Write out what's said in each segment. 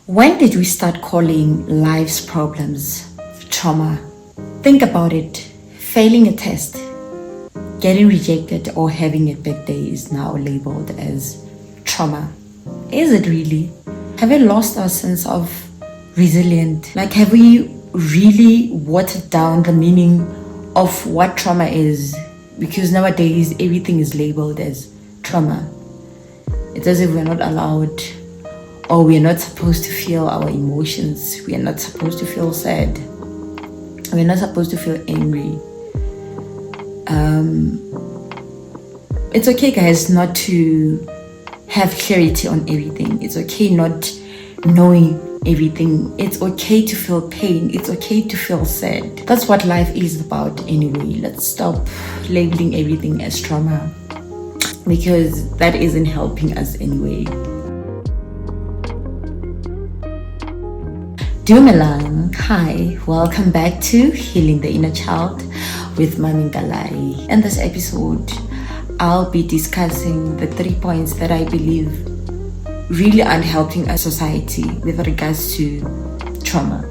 When did we start calling life's problems trauma? Think about it. Failing a test, getting rejected, or having a bad day is now labeled as trauma. Is it really? Have we lost our sense of resilience? Like, have we really watered down the meaning of what trauma is? Because nowadays everything is labeled as trauma. It's as if we're not allowed, or we're not supposed to feel our emotions. We are not supposed to feel sad. We're not supposed to feel angry. It's okay, guys, not to have clarity on everything. It's okay not knowing everything. It's okay to feel pain. It's okay to feel sad. That's what life is about anyway. Let's stop labeling everything as trauma, because that isn't helping us anyway. Dumelang, hi, welcome back to Healing the Inner Child with Mami Galai. In this episode, I'll be discussing the 3 points that I believe really aren't helping our society with regards to trauma.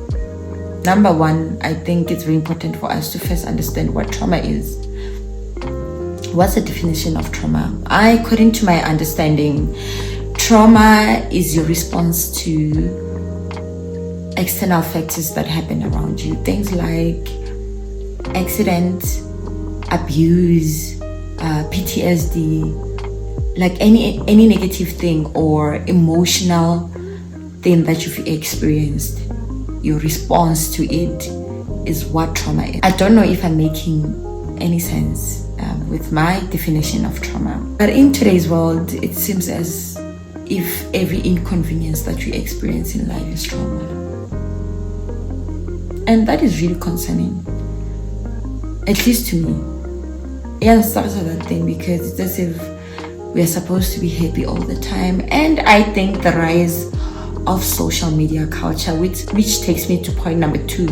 Number one, I think it's very important for us to first understand what trauma is. What's the definition of trauma? According to my understanding, trauma is your response to external factors that happen around you. Things like accident, abuse, PTSD, like any negative thing or emotional thing that you've experienced. Your response to it is what trauma is. I don't know if I'm making any sense with my definition of trauma. But in today's world, it seems as if every inconvenience that we experience in life is trauma. And that is really concerning, at least to me. Yeah, it starts with that thing, because it's as if we are supposed to be happy all the time. And I think the rise of social media culture, which takes me to point number 2,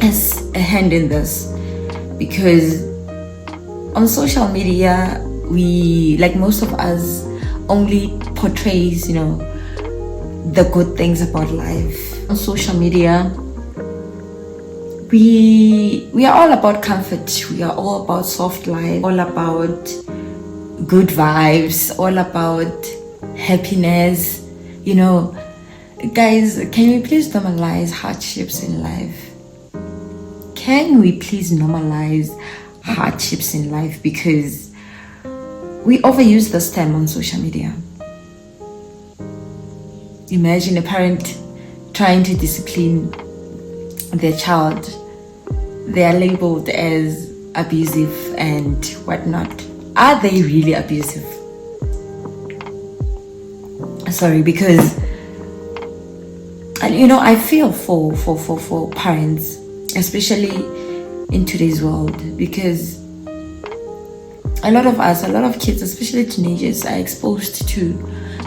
has a hand in this. Because on social media, we, like most of us, only portrays, the good things about life. On social media, we are all about comfort. We are all about soft life, all about good vibes, all about happiness. Guys, can we please normalize hardships in life? Can we please normalize hardships in life? Because we overuse this term on social media. Imagine a parent trying to discipline their child. They are labeled as abusive and whatnot. Are they really abusive? Sorry, because I feel for parents, especially in today's world, because a lot of kids, especially teenagers, are exposed to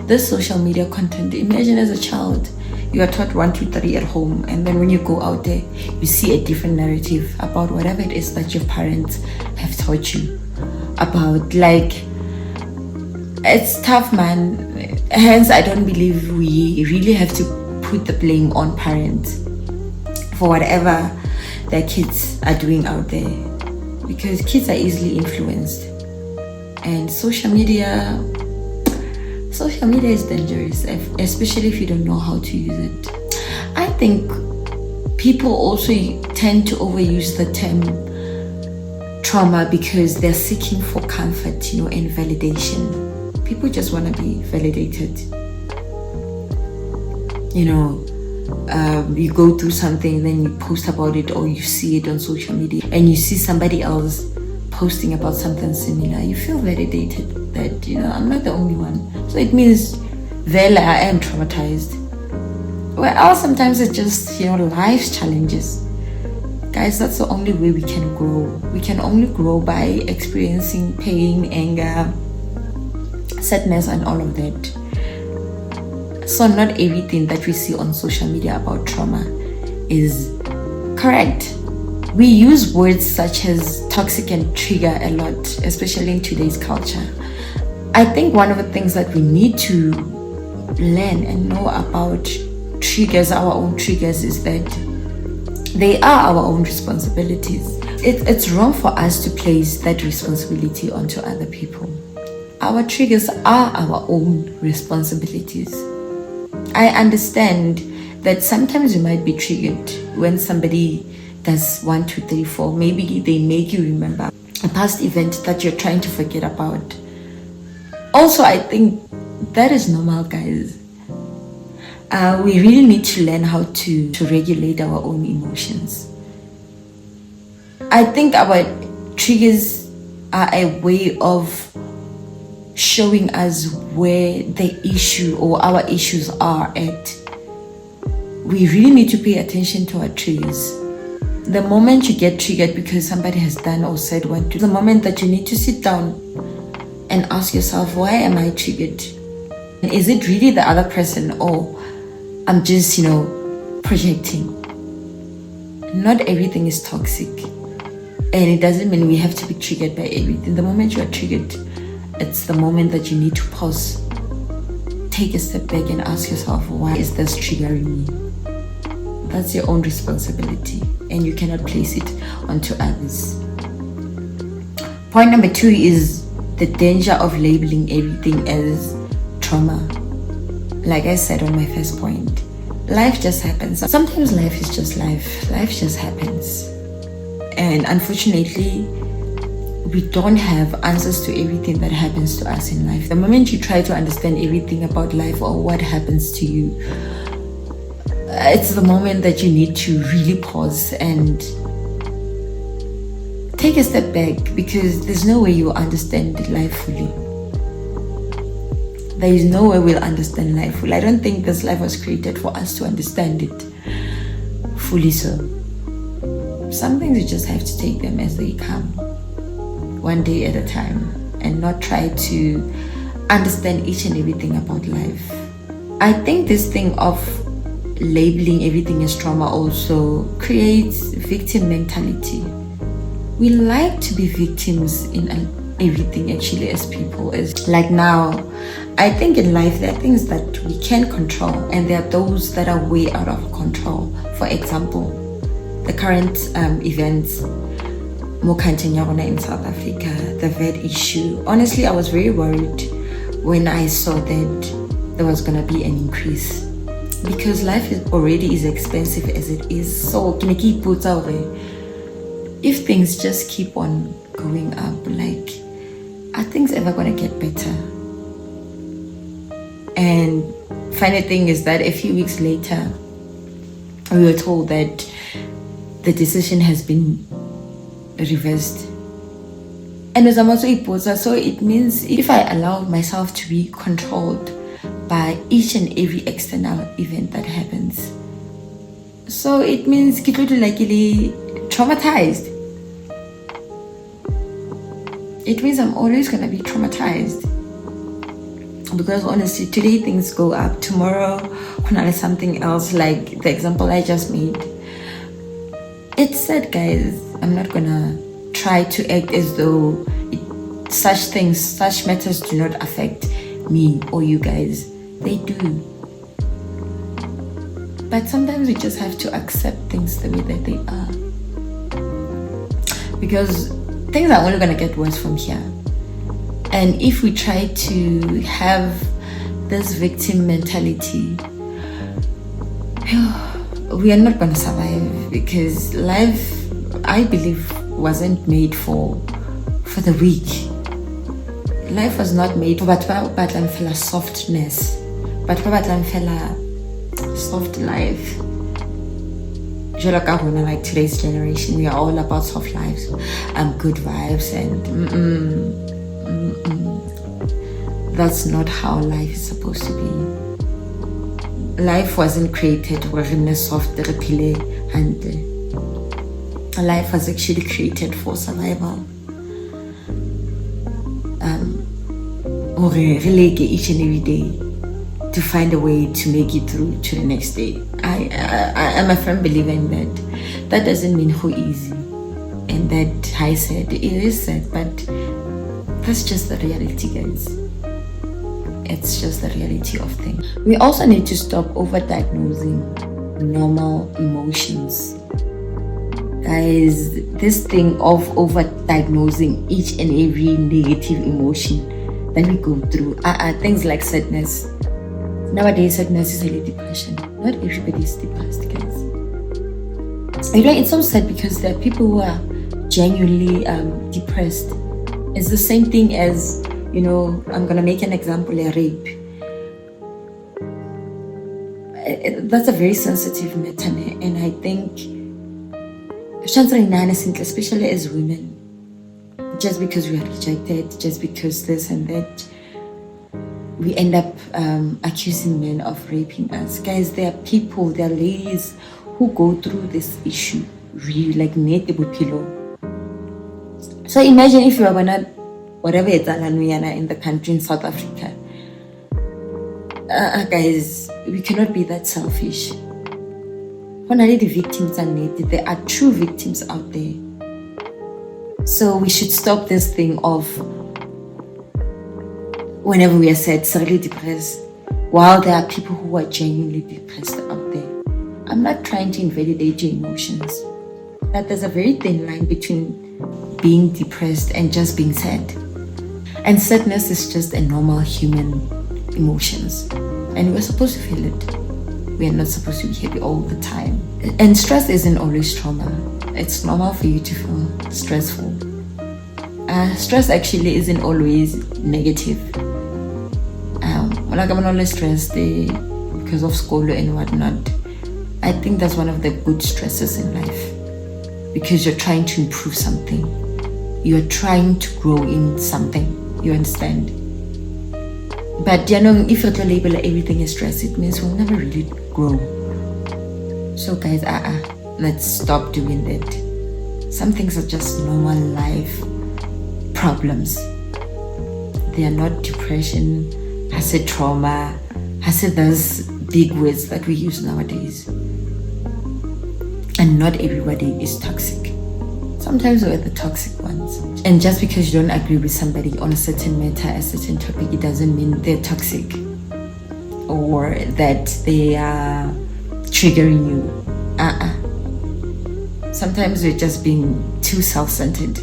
this social media content. Imagine as a child, you are taught 1, 2, 3 at home, and then when you go out there, you see a different narrative about whatever it is that your parents have taught you about. Like, it's tough, man. Hence, I don't believe we really have to put the blame on parents for whatever their kids are doing out there, because kids are easily influenced, and social media is dangerous, especially if you don't know how to use it. I think people also tend to overuse the term trauma because they're seeking for comfort, and validation. People just want to be validated. You go through something, then you post about it, or you see it on social media, and you see somebody else posting about something similar. You feel validated that, I'm not the only one. So it means, I am traumatized. Well, sometimes it's just, life's challenges. Guys, that's the only way we can grow. We can only grow by experiencing pain, anger, sadness, and all of that. So not everything that we see on social media about trauma is correct. We use words such as toxic and trigger a lot, especially in today's culture. I think one of the things that we need to learn and know about triggers, our own triggers, is that they are our own responsibilities. It's wrong for us to place that responsibility onto other people. Our triggers are our own responsibilities. I understand that sometimes you might be triggered when somebody does 1, 2, 3, 4. Maybe they make you remember a past event that you're trying to forget about. Also, I think that is normal, guys. We really need to learn how to regulate our own emotions. I think our triggers are a way of showing us where the issue or our issues are at. We really need to pay attention to our triggers. The moment you get triggered because somebody has done or said one to, the moment that you need to sit down and ask yourself, why am I triggered? Is it really the other person, or I'm just, projecting? Not everything is toxic, and it doesn't mean we have to be triggered by everything. The moment you are triggered, it's the moment that you need to pause, take a step back and ask yourself, why is this triggering me? That's your own responsibility, and you cannot place it onto others. Point number 2 is the danger of labeling everything as trauma. Like I said on my first point, life just happens. Sometimes life is just life. Life just happens. And unfortunately, we don't have answers to everything that happens to us in life. The moment you try to understand everything about life or what happens to you, it's the moment that you need to really pause and take a step back, because there's no way you will understand life fully. There is no way we'll understand life fully. I don't think this life was created for us to understand it fully. So some things you just have to take them as they come, one day at a time, and not try to understand each and everything about life. I think this thing of labeling everything as trauma also creates victim mentality. We like to be victims in everything, actually, as people. As like now, I think in life there are things that we can control, and there are those that are way out of control. For example, the current events in South Africa, the VAT issue. Honestly, I was very worried when I saw that there was gonna be an increase, because life already is expensive as it is. So if things just keep on going up, like, are things ever gonna get better? And funny thing is that a few weeks later, we were told that the decision has been reversed. And as I'm also a so it means if I allow myself to be controlled by each and every external event that happens, so it means ke tlo dula ke le traumatized. It means I'm always gonna be traumatized, because honestly, today things go up, tomorrow something else, like the example I just made. It's sad, guys. I'm not gonna try to act as though such matters do not affect me or you guys. They do. But sometimes we just have to accept things the way that they are, because things are only gonna get worse from here. And if we try to have this victim mentality, we are not gonna survive, because life, I believe, wasn't made for the weak. Life was not made for but softness, but soft life. Like today's generation, we are all about soft lives, good vibes, and that's not how life is supposed to be. Life wasn't created for soft, and life was actually created for survival. Each and every day to find a way to make it through to the next day. I am a firm believer in that. That doesn't mean who easy, and that I said it is sad, but that's just the reality, guys. It's just the reality of things. We also need to stop overdiagnosing normal emotions. Guys, this thing of overdiagnosing each and every negative emotion that we go through, things like sadness. Nowadays, sadness is really depression. Not everybody is depressed, guys. You know, it's so sad because there are people who are genuinely depressed. It's the same thing as, you know, I'm gonna make an example, a rape. That's a very sensitive matter, and I think, especially as women, just because we are rejected, just because this and that, we end up accusing men of raping us. Guys, there are people, there are ladies who go through this issue really like pillow. So imagine if you are gonna, whatever it's in the country in South Africa. Guys, we cannot be that selfish. Only the victims are needed. There are true victims out there. So we should stop this thing of whenever we are sad, suddenly depressed, while there are people who are genuinely depressed out there. I'm not trying to invalidate your emotions, but there's a very thin line between being depressed and just being sad. And sadness is just a normal human emotions, and we're supposed to feel it. We are not supposed to be happy all the time. And stress isn't always trauma. It's normal for you to feel stressful. Stress actually isn't always negative. When I'm always stressed because of school and whatnot, I think that's one of the good stresses in life, because you're trying to improve something. You're trying to grow in something. You understand? But you know, if you label everything as stress, it means we'll never really grow. So guys, let's stop doing that. Some things are just normal life problems. They are not depression, trauma, those big words that we use nowadays. And not everybody is toxic. Sometimes we're the toxic ones. And just because you don't agree with somebody on a certain matter, a certain topic, it doesn't mean they're toxic or that they are triggering you. Sometimes we're just being too self-centered.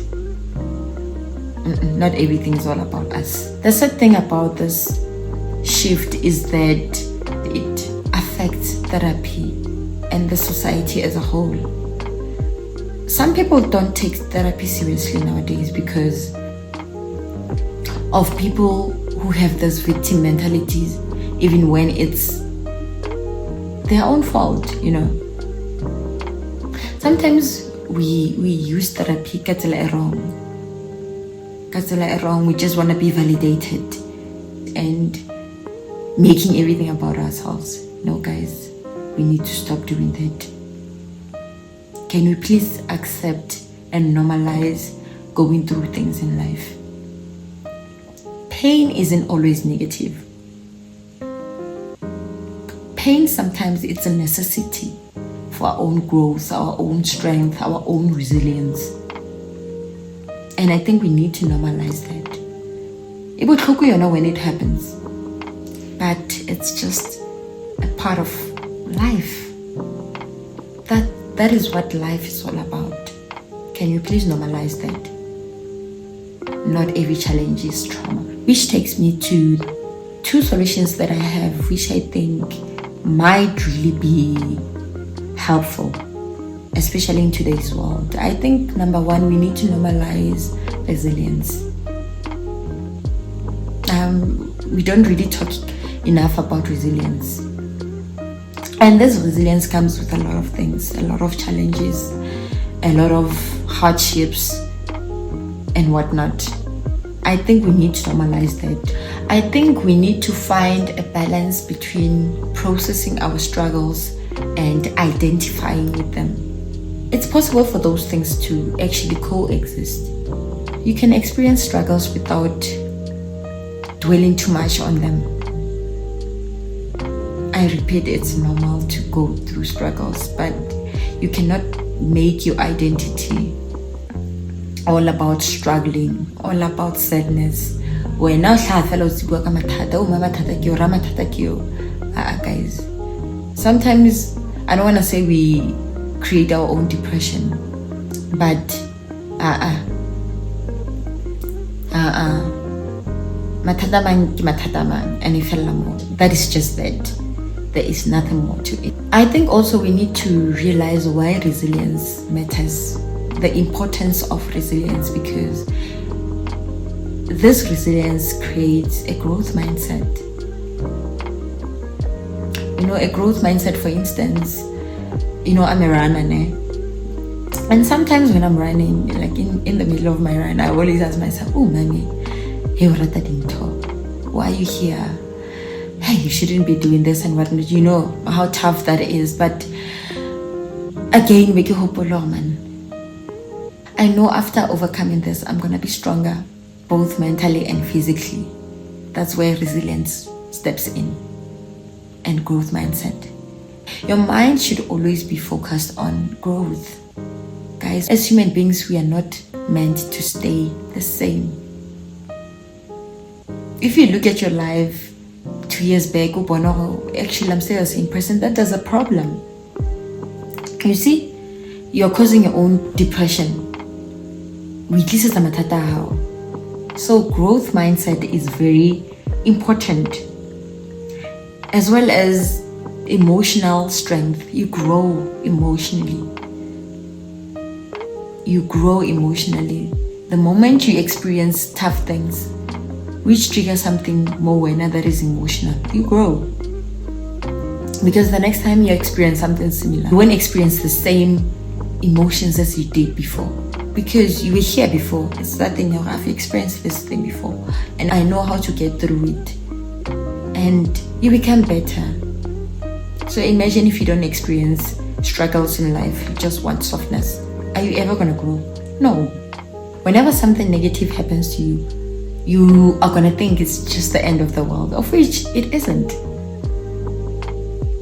Not everything is all about us. The sad thing about this shift is that it affects therapy and the society as a whole. Some people don't take therapy seriously nowadays because of people who have those victim mentalities, even when it's their own fault, you know. Sometimes we use therapy wrong. We just want to be validated and making everything about ourselves. No, guys, we need to stop doing that. Can we please accept and normalize going through things in life? Pain isn't always negative. Pain, sometimes it's a necessity for our own growth, our own strength, our own resilience. And I think we need to normalize that. It would cook you know when it happens, but it's just a part of life. That is what life is all about. Can you please normalize that? Not every challenge is trauma. Which takes me to two solutions that I have, which I think might really be helpful, especially in today's world. I think number one, we need to normalize resilience. We don't really talk enough about resilience. And this resilience comes with a lot of things, a lot of challenges, a lot of hardships and whatnot. I think we need to normalize that. I think we need to find a balance between processing our struggles and identifying with them. It's possible for those things to actually coexist. You can experience struggles without dwelling too much on them. I repeat, it's normal to go through struggles, but you cannot make your identity all about struggling, all about sadness, wena o hlaha fela o tsibua ka mathata o ma mathata ke o ra mathata ke o. Guys, sometimes I don't want to say we create our own depression, but mathata mang ke mathata mang, and if more, that is just that. There is nothing more to it. I think also we need to realize why resilience matters, the importance of resilience, because this resilience creates a growth mindset. A growth mindset, for instance, I'm a runner, and sometimes when I'm running, like in the middle of my run, I always ask myself, oh, mommy, hey, why are you here? Hey, you shouldn't be doing this and whatnot. You know how tough that is. But again, make you hope, man. I know after overcoming this, I'm gonna be stronger, both mentally and physically. That's where resilience steps in, and growth mindset. Your mind should always be focused on growth. Guys, as human beings, we are not meant to stay the same. If you look at your life 2 years back, actually I'm still the same person, that there's a problem. You see, you're causing your own depression. So growth mindset is very important, as well as emotional strength. You grow emotionally. The moment you experience tough things, which triggers something more when that is emotional, you grow. Because the next time you experience something similar, you won't experience the same emotions as you did before, because you were here before. It's that thing, I've experienced this thing before and I know how to get through it, and you become better. So imagine if you don't experience struggles in life, you just want softness. Are you ever gonna grow? No. Whenever something negative happens to you, you are gonna think it's just the end of the world, of which it isn't.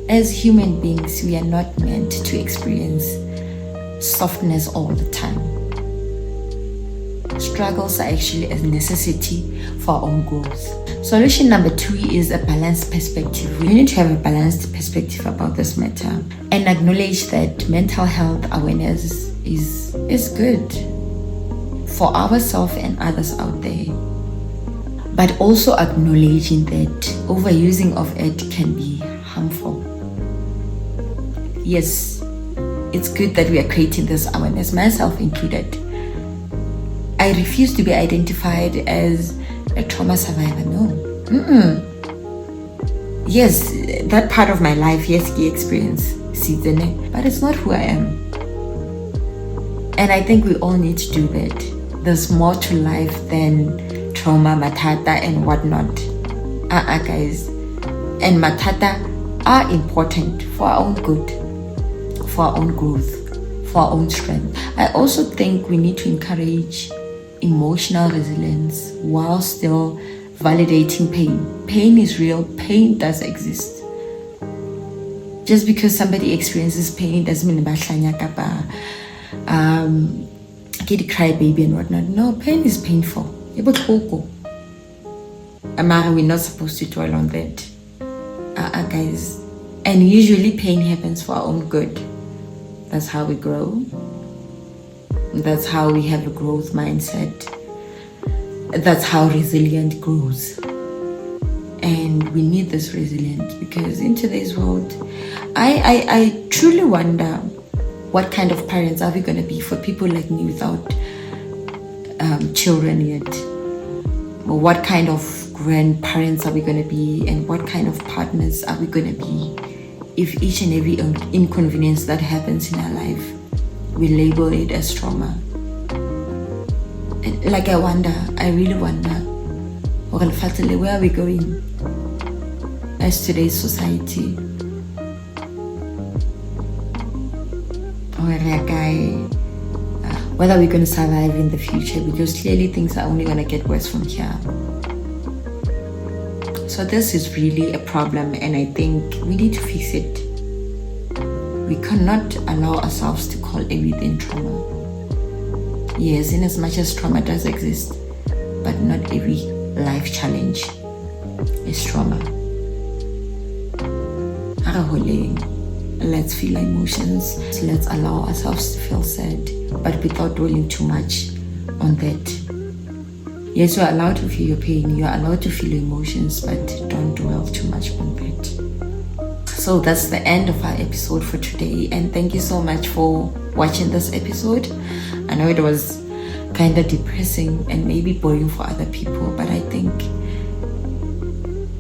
As human beings, we are not meant to experience softness all the time. Struggles are actually a necessity for our own growth. Solution number 2 is a balanced perspective. We need to have a balanced perspective about this matter and acknowledge that mental health awareness is good for ourselves and others out there, but also acknowledging that overusing of it can be harmful. Yes, it's good that we are creating this awareness, myself included. I refuse to be identified as a trauma survivor. No. Yes, that part of my life, yes, the experience, but it's not who I am. And I think we all need to do that. There's more to life than trauma, matata, and whatnot. Guys. And matata are important for our own good, for our own growth, for our own strength. I also think we need to encourage emotional resilience while still validating pain. Pain is real. Pain does exist. Just because somebody experiences pain doesn't mean get a cry baby and whatnot. No, pain is painful. Amara, we're not supposed to dwell on that. Guys. And usually pain happens for our own good. That's how we grow. That's how we have a growth mindset. That's how resilient grows. And we need this resilience, because in today's world, I truly wonder what kind of parents are we going to be for people like me without children yet? Or what kind of grandparents are we going to be, and what kind of partners are we going to be if each and every inconvenience that happens in our life, we label it as trauma? Like, I really wonder, where are we going as today's society? Whether we're going to survive in the future, because clearly things are only going to get worse from here. So this is really a problem, and I think we need to fix it. We cannot allow ourselves to call everything trauma. Yes, in as much as trauma does exist, but not every life challenge is trauma. Let's feel our emotions. Let's allow ourselves to feel sad, but without dwelling too much on that. Yes, you're allowed to feel your pain, you're allowed to feel your emotions, but don't dwell too much on that. So that's the end of our episode for today, and thank you so much for watching this episode. I know it was kind of depressing and maybe boring for other people, but I think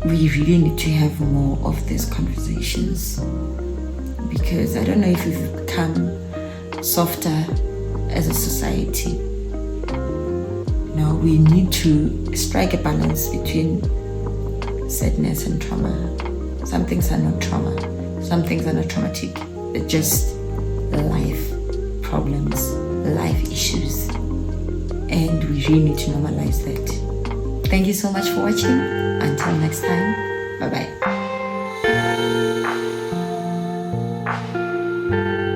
we really need to have more of these conversations, because I don't know if we've become softer as a society. Now we need to strike a balance between sadness and trauma. Some things are not trauma, some things are not traumatic, they're just life problems, life issues, and we really need to normalize that. Thank you so much for watching. Until next time, bye bye.